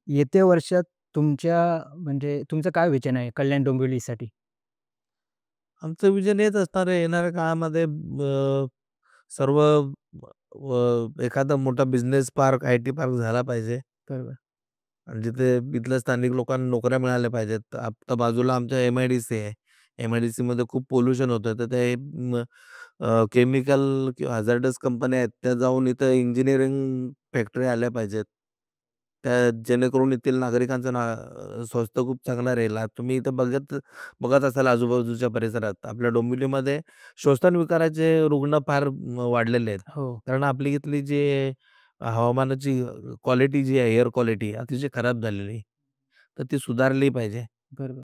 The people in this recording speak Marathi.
येत्या वर्षात तुमच्या म्हणजे तुमचं काय विजन आहे कल्याण डोंबिवलीसाठी? आमचं विजन हेच असणार आहे येणाऱ्या काळामध्ये सर्व एखादा मोठा बिझनेस पार्क, आय-टी पार्क झाला पाहिजे बरोबर. आणि जिथे इथल्या स्थानिक लोकांना नोकऱ्या मिळाल्या पाहिजेत. आता बाजूला आमच्या एम-आय-डी-सी आहे. एम-आय-डी-सीमध्ये खूप पोल्युशन होतं. तर ते केमिकल किंवा हॅझार्डस कंपन्या आहेत, त्या जाऊन इथं इंजिनिअरिंग फॅक्टरी आल्या पाहिजेत. त्या जेणेकरून येथील नागरिकांचं स्वास्थ्य खूप चांगलं राहील. आता तुम्ही इथं बघत बघत असाल आजूबाजूच्या परिसरात आपल्या डोंबिवलीमध्ये श्वसन विकाराचे रुग्ण फार वाढलेले आहेत. हो, कारण आपली इथली जी हवामानाची क्वालिटी जी आहे, एअर क्वालिटी अतिशय खराब झालेली आहे. तर ती सुधारली पाहिजे. बरोबर.